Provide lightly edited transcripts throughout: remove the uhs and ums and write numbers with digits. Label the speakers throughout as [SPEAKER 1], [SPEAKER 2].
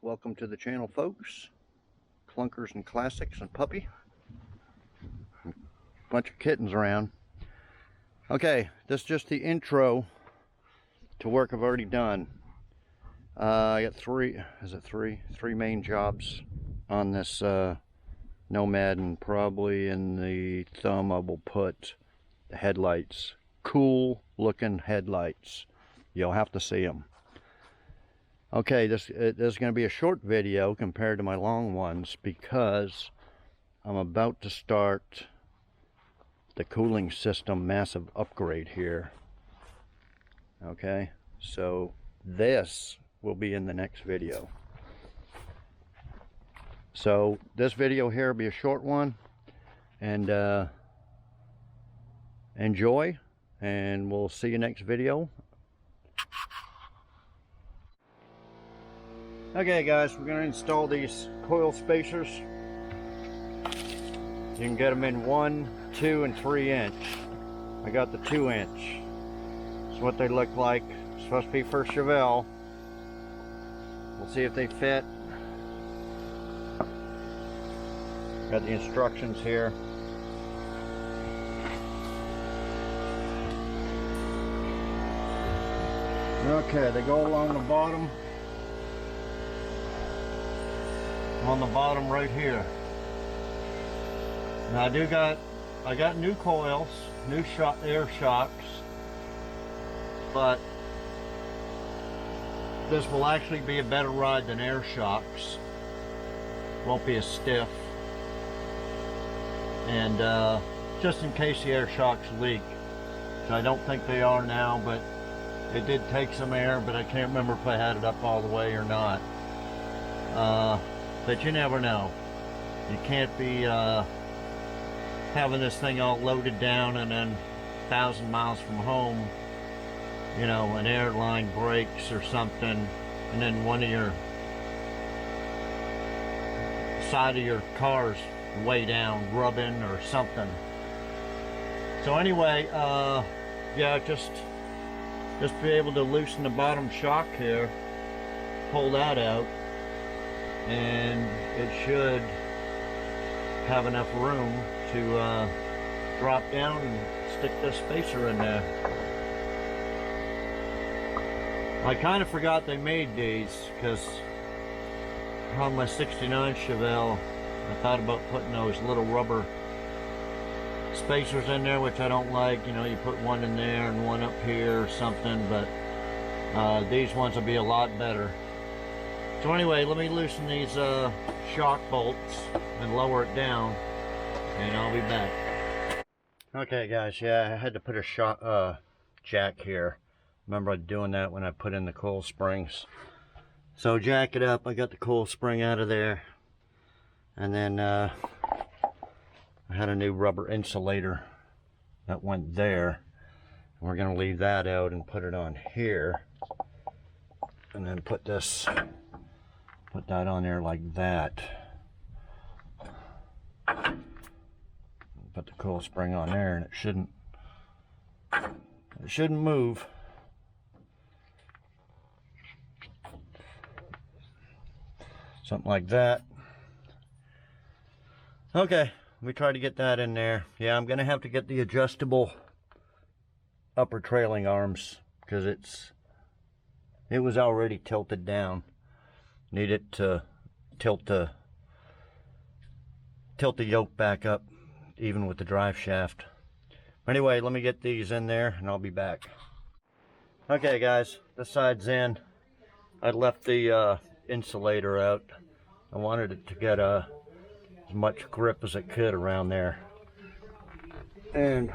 [SPEAKER 1] Welcome to the channel, folks. Clunkers and Classics and Puppy. Bunch of kittens around. Okay, this is just the intro to work I've already done. I got three main jobs on this Nomad, and probably in the thumb I will put the headlights. Cool looking headlights. You'll have to see them. Okay, this is going to be a short video compared to my long ones because I'm about to start the cooling system massive upgrade here. Okay, so this will be in the next video. So this video here will be a short one, and enjoy, and we'll see you next video. Okay guys, we're going to install these coil spacers. You can get them in 1, 2, and 3 inch. I got the 2 inch. That's what they look like. It's supposed to be for Chevelle. We'll see if they fit. Got the instructions here. Okay, they go along the bottom. On the bottom right here. Now I got new coils, new air shocks, but this will actually be a better ride than air shocks. Won't be as stiff. And just in case the air shocks leak, which I don't think they are now, but it did take some air, but I can't remember if I had it up all the way or not. But you never know. You can't be having this thing all loaded down and then 1,000 miles from home, you know, an airline breaks or something, and then one of your side of your car's way down, rubbing or something. So anyway, yeah, just be able to loosen the bottom shock here, pull that out, and it should have enough room to drop down and stick this spacer in there. I kind of forgot they made these because on my '69 Chevelle I thought about putting those little rubber spacers in there, which I don't like. You know, you put one in there and one up here or something, but these ones will be a lot better. So anyway, let me loosen these shock bolts and lower it down, and I'll be back. Okay guys, yeah, I had to put a shock jack here. Remember doing that when I put in the coil springs. So jack it up, I got the coil spring out of there, and then I had a new rubber insulator that went there. And we're gonna leave that out and put it on here, and then put that on there like that. Put the coil spring on there, and it shouldn't move. Something like that. Okay, we try to get that in there. Yeah, I'm gonna have to get the adjustable upper trailing arms because it was already tilted down. Need it to tilt the yoke back up even with the drive shaft. Anyway, let me get these in there and I'll be back. Okay guys, this side's in. I left the insulator out. I wanted it to get as much grip as it could around there. And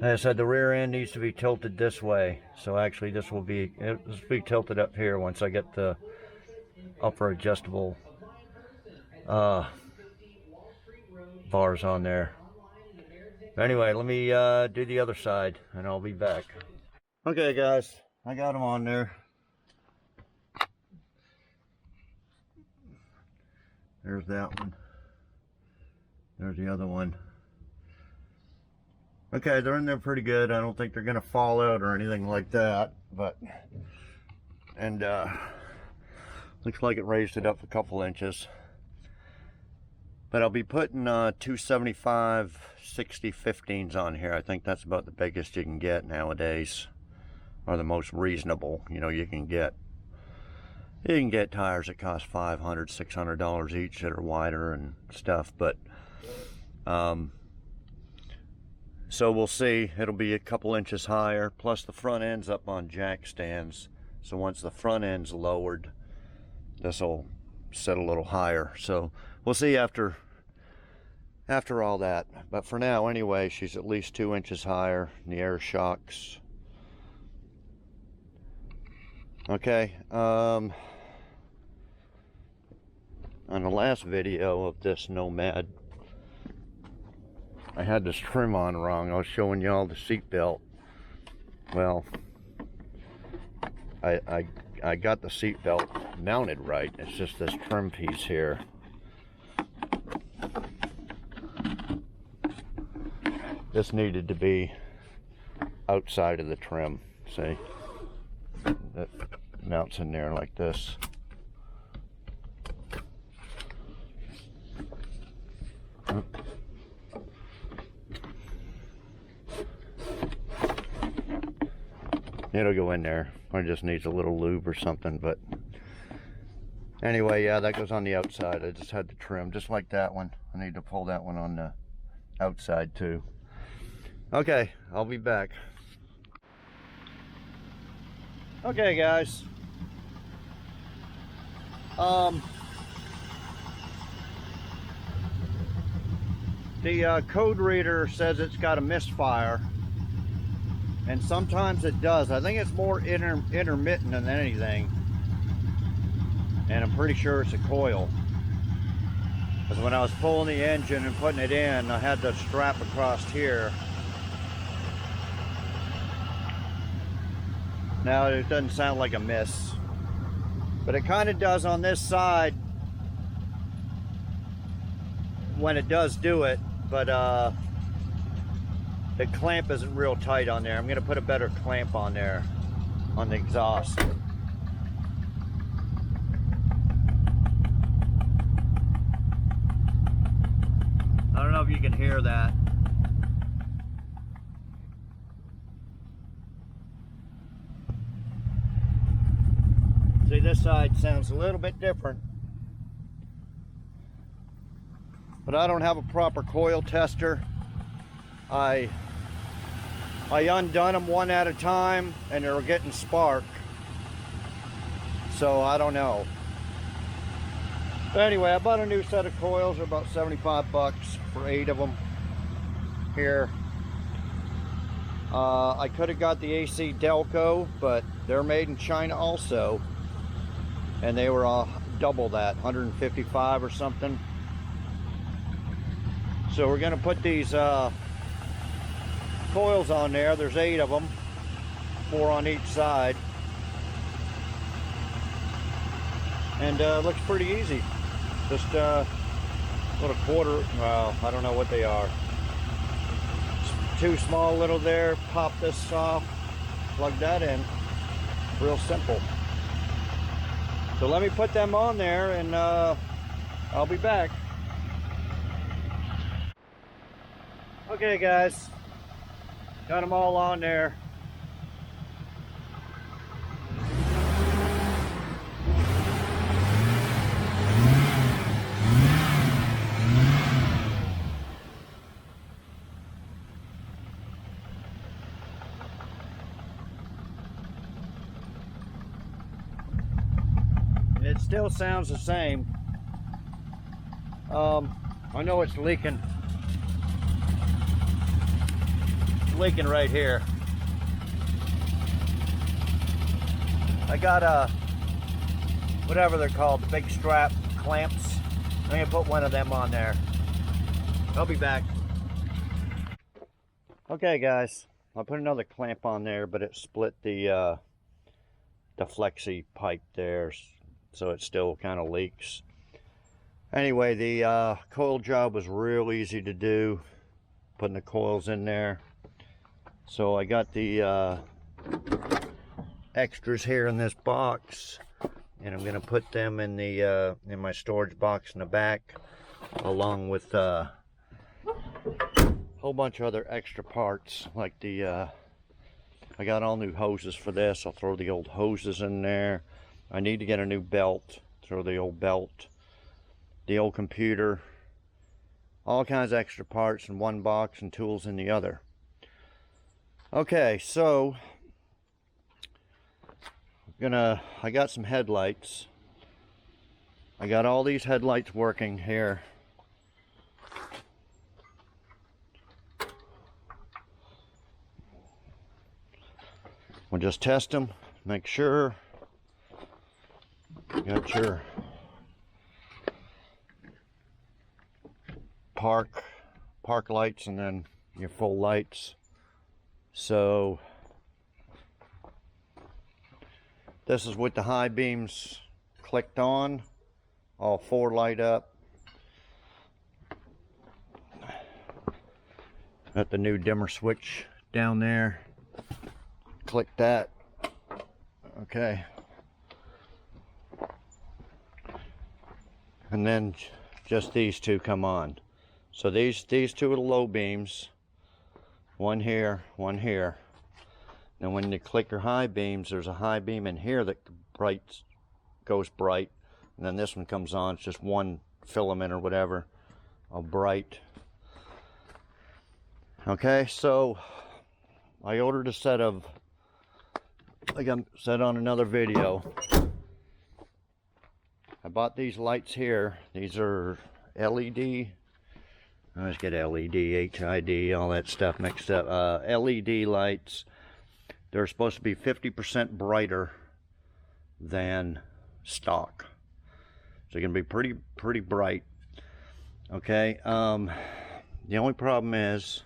[SPEAKER 1] as I said, the rear end needs to be tilted this way. So actually this will be tilted up here once I get the upper adjustable bars on there. Anyway, let me do the other side and I'll be back. Okay guys, I got them on there. There's that one. There's the other one. Okay, they're in there pretty good. I don't think they're gonna fall out or anything like that, but, and Looks like it raised it up a couple inches. But I'll be putting 275 60/15s on here. I think that's about the biggest you can get nowadays, or the most reasonable. You know, you can get tires that cost $500, $600 each that are wider and stuff. But so we'll see. It'll be a couple inches higher. Plus the front end's up on jack stands. So once the front end's lowered, this will sit a little higher. So we'll see after all that. But for now, anyway, she's at least 2 inches higher. And the air shocks. Okay. On the last video of this Nomad, I had this trim on wrong. I was showing y'all the seat belt. Well, I got the seat belt mounted right. It's just this trim piece here. This needed to be outside of the trim. See? That mounts in there like this. It'll go in there. It just needs a little lube or something, but anyway, yeah, that goes on the outside. I just had to trim, just like that one. I need to pull that one on the outside too. Okay, I'll be back. Okay, guys. The code reader says it's got a misfire. And sometimes it does. I think it's more intermittent than anything. And I'm pretty sure it's a coil. Because when I was pulling the engine and putting it in, I had the strap across here. Now it doesn't sound like a miss. But it kind of does on this side when it does do it. But the clamp isn't real tight on there. I'm gonna put a better clamp on there, on the exhaust. I don't know if you can hear that. See, this side sounds a little bit different. But I don't have a proper coil tester. I undone them one at a time and they were getting spark. So I don't know. But anyway, I bought a new set of coils. They're about 75 bucks for 8 of them here. I could have got the AC Delco, but they're made in China also. And they were double that, 155 or something. So we're gonna put these coils on there. There's 8 of them, 4 on each side, and it looks pretty easy. Just little quarter, well, I don't know what they are, 2 small little there. Pop this off, plug that in, real simple. So let me put them on there and I'll be back. Okay, guys, got them all on there. It still sounds the same. I know it's leaking. Leaking right here. I got whatever they're called, the big strap clamps. I'm gonna put one of them on there. I'll be back. Okay, guys, I put another clamp on there, but it split the flexi pipe there, so it still kind of leaks. Anyway, the coil job was real easy to do, putting the coils in there. So I got the extras here in this box, and I'm gonna put them in the in my storage box in the back, along with a whole bunch of other extra parts, like the I got all new hoses for this. I'll throw the old hoses in there. I need to get a new belt, throw the old belt, the old computer, all kinds of extra parts in one box and tools in the other. Okay, so I got some headlights. I got all these headlights working here. We'll just test them, make sure you got your park lights and then your full lights. So this is with the high beams clicked on, all four light up. Got the new dimmer switch down there. Click that. Okay. And then just these two come on. So these two are the low beams. One here, one here. And when you click your high beams, there's a high beam in here that goes bright. And then this one comes on. It's just one filament or whatever of bright. Okay, so I ordered a set of, like I said on another video, I bought these lights here. These are LED. I always get LED, HID, all that stuff mixed up. LED lights. They're supposed to be 50% brighter than stock. So they're going to be pretty bright. Okay. The only problem is,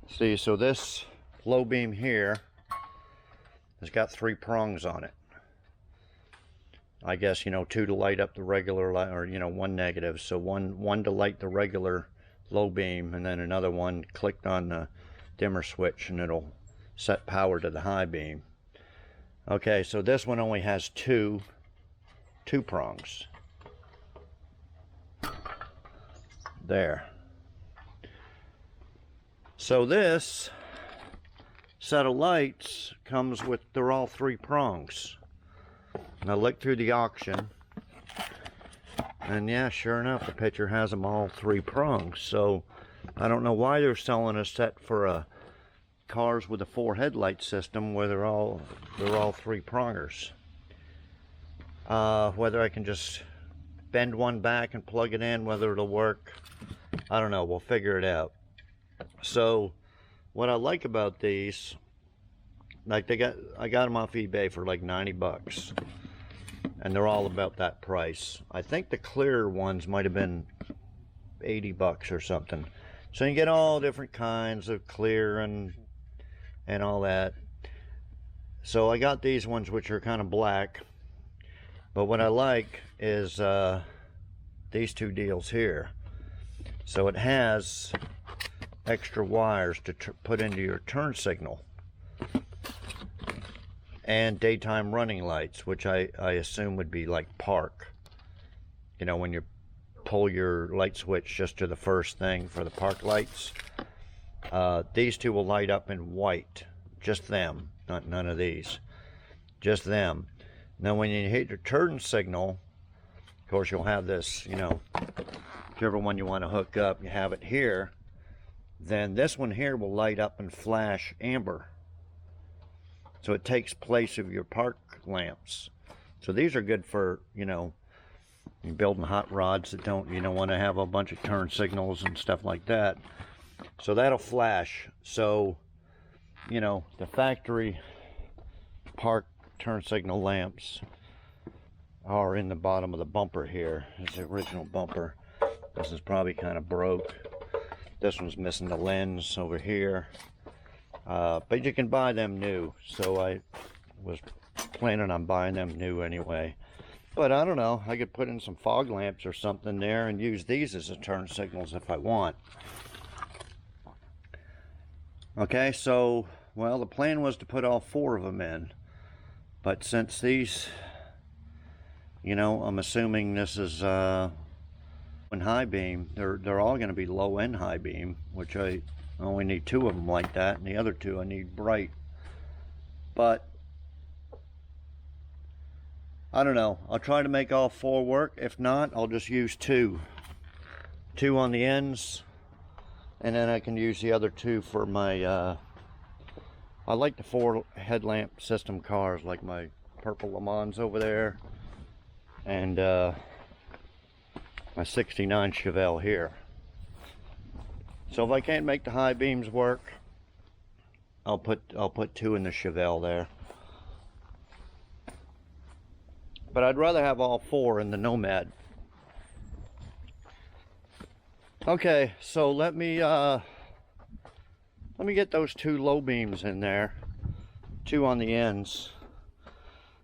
[SPEAKER 1] see, so this low beam here has got 3 prongs on it. I guess, you know, 2 to light up the regular light, or, you know, 1 negative. So one to light the regular low beam, and then another one clicked on the dimmer switch and it'll set power to the high beam. Okay, so this one only has two prongs. There. So this set of lights comes with, they're all 3 prongs. And I looked through the auction, and yeah, sure enough, the picture has them all 3 prongs. So I don't know why they're selling a set for cars with a 4 headlight system where they're all 3 prongers. Whether I can just bend one back and plug it in, whether it'll work, I don't know. We'll figure it out. So what I like about these, like I got them off eBay for like 90 bucks. And they're all about that price. I think the clear ones might have been 80 bucks or something. So you get all different kinds of clear and all that. So I got these ones which are kind of black. But what I like is these 2 deals here. So it has extra wires to put into your turn signal. And daytime running lights, which I assume would be like park. You know, when you pull your light switch just to the first thing for the park lights. These 2 will light up in white. Just them. None of these. Just them. Now when you hit your turn signal, of course you'll have this, you know, whichever one you want to hook up, you have it here. Then this one here will light up and flash amber. So it takes place of your park lamps. So these are good for, you know, you're building hot rods that don't, you don't want to have a bunch of turn signals and stuff like that. So that'll flash. So, you know, the factory park turn signal lamps are in the bottom of the bumper here. It's the original bumper. This is probably kind of broke. This one's missing the lens over here. But you can buy them new, so I was planning on buying them new anyway. But I don't know, I could put in some fog lamps or something there and use these as the turn signals if I want. Okay, so, well, the plan was to put all 4 of them in. But since these, you know, I'm assuming this is in high beam, they're all going to be low and high beam, which I only need 2 of them like that, and the other 2 I need bright. But I don't know, I'll try to make all 4 work. If not, I'll just use 2 on the ends, and then I can use the other 2 for my I like the 4 headlamp system cars, like my purple Le Mans over there, and my 69 Chevelle here. So if I can't make the high beams work, I'll put 2 in the Chevelle there. But I'd rather have all 4 in the Nomad. Okay, so let me get those 2 low beams in there, 2 on the ends,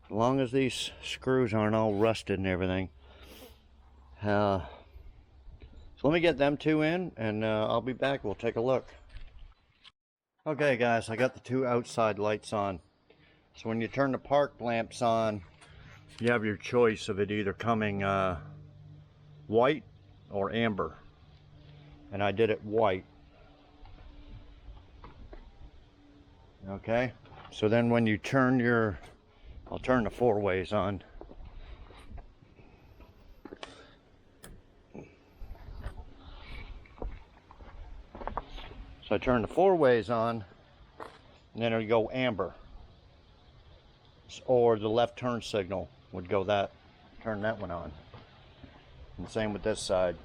[SPEAKER 1] as long as these screws aren't all rusted and everything. So let me get them 2 in, and I'll be back. We'll take a look. Okay guys, I got the 2 outside lights on. So when you turn the park lamps on, you have your choice of it either coming white or amber, and I did it white. Okay, so then when you turn your, I'll turn the 4 ways on. So I turn the 4 ways on, and then it'll go amber, or the left turn signal would go that, turn that one on. And same with this side.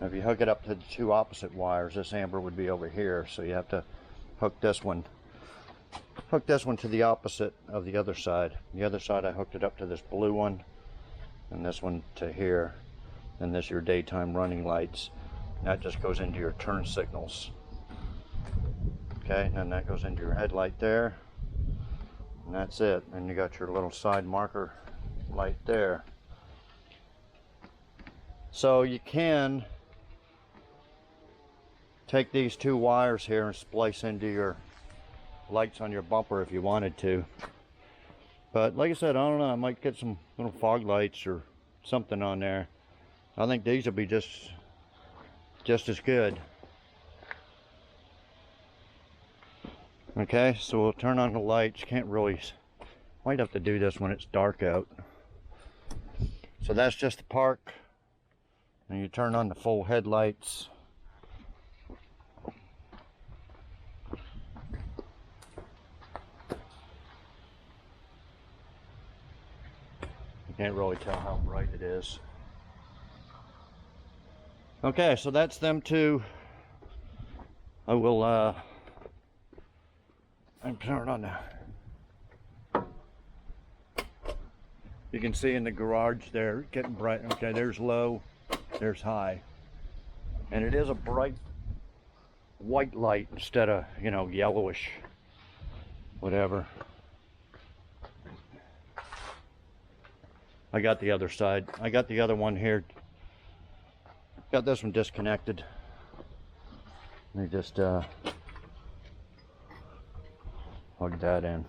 [SPEAKER 1] Now if you hook it up to the 2 opposite wires, this amber would be over here, so you have to hook this one to the opposite of the other side. The other side I hooked it up to this blue one, and this one to here, and this your daytime running lights. That just goes into your turn signals. Okay, and then that goes into your headlight there, and that's it. And you got your little side marker light there. So you can take these 2 wires here and splice into your lights on your bumper if you wanted to. But like I said, I don't know, I might get some little fog lights or something on there. I think these will be just as good. Okay, so we'll turn on the lights. Can't really, might have to do this when it's dark out. So that's just the park, and you turn on the full headlights. You can't really tell how bright it is. Okay, so that's them 2. I will I'm turning on now. You can see in the garage there, getting bright. Okay, there's low, there's high. And it is a bright white light instead of, you know, yellowish, whatever. I got the other side. I got the other one here. Got this one disconnected. Let me just plug that in.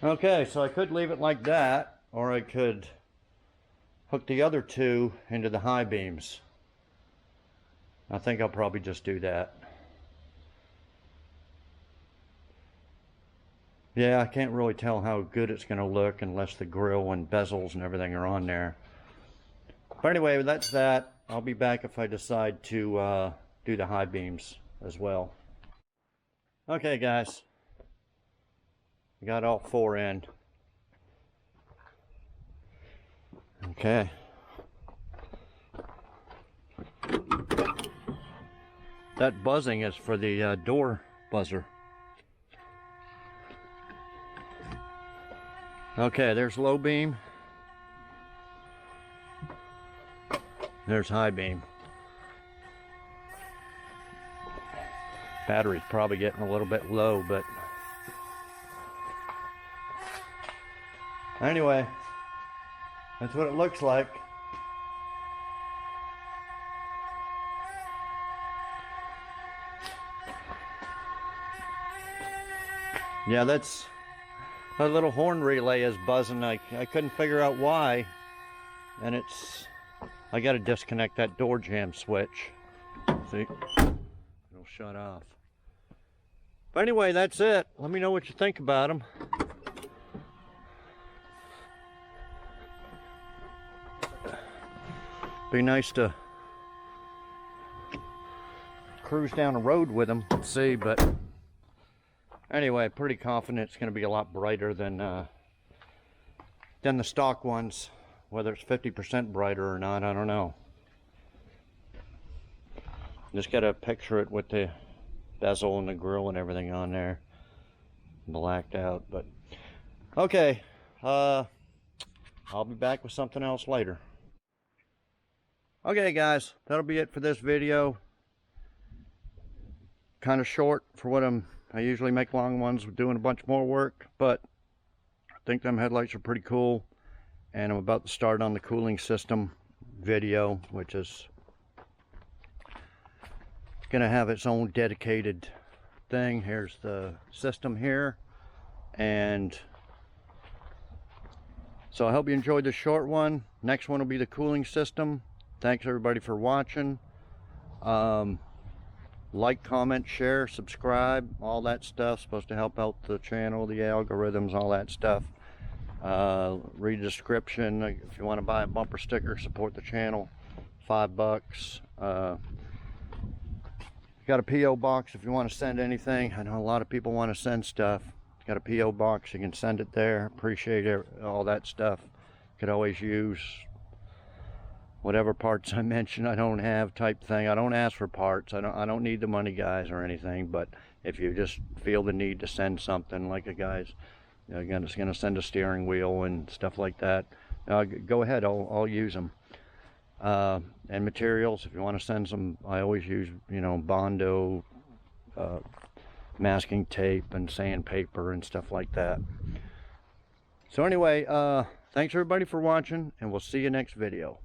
[SPEAKER 1] Okay, so I could leave it like that, or I could hook the other 2 into the high beams. I think I'll probably just do that. Yeah, I can't really tell how good it's going to look unless the grill and bezels and everything are on there. But anyway, that's that. I'll be back if I decide to do the high beams as well. Okay guys, I got all 4 in. Okay. That buzzing is for the door buzzer. Okay, there's low beam. There's high beam. Battery's probably getting a little bit low, but anyway, that's what it looks like. Yeah, that's a little horn relay is buzzing. I couldn't figure out why, and I got to disconnect that door jamb switch. See, it'll shut off. But anyway, that's it. Let me know what you think about them. Be nice to cruise down the road with them, see, but anyway, pretty confident it's going to be a lot brighter than the stock ones. Whether it's 50% brighter or not, I don't know. Just got to picture it with the bezel and the grill and everything on there, blacked out. But okay, I'll be back with something else later. Okay guys, that'll be it for this video. Kind of short for what I usually make long ones with doing a bunch more work, but I think them headlights are pretty cool. And I'm about to start on the cooling system video, which is gonna have its own dedicated thing. Here's the system here, and so I hope you enjoyed the short one. Next one will be the cooling system. Thanks everybody for watching. Like, comment, share, subscribe, all that stuff. Supposed to help out the channel, the algorithms, all that stuff. Read the description if you want to buy a bumper sticker, support the channel. $5. Got a PO box if you want to send anything. I know a lot of people want to send stuff. Got a PO box, you can send it there. Appreciate all that stuff. Could always use whatever parts I mentioned I don't have, type thing. I don't ask for parts. I don't need the money, guys, or anything. But if you just feel the need to send something, like a guy's just gonna send a steering wheel and stuff like that, go ahead. I'll use them. And materials, if you want to send some, I always use, Bondo, masking tape and sandpaper and stuff like that. So anyway, thanks everybody for watching, and we'll see you next video.